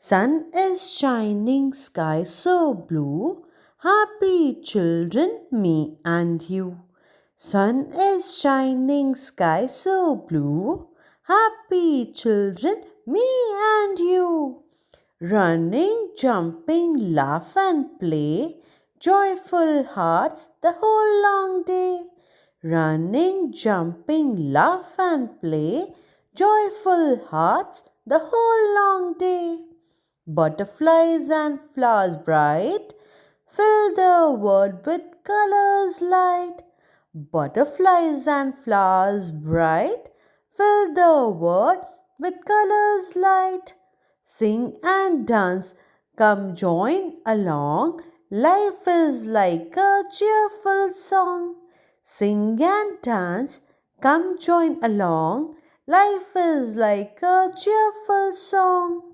Sun is shining, sky so blue. Happy children, me and you. Sun is shining, sky so blue. Happy children, me and you. Running, jumping, laugh and play. Joyful hearts the whole long day. Running, jumping, laugh and play. Joyful hearts the whole long day. Butterflies and flowers bright fill the world with colors light. Butterflies and flowers bright fill the world with colors light. Sing and dance, come join along. Life is like a cheerful song. Sing and dance, come join along. Life is like a cheerful song.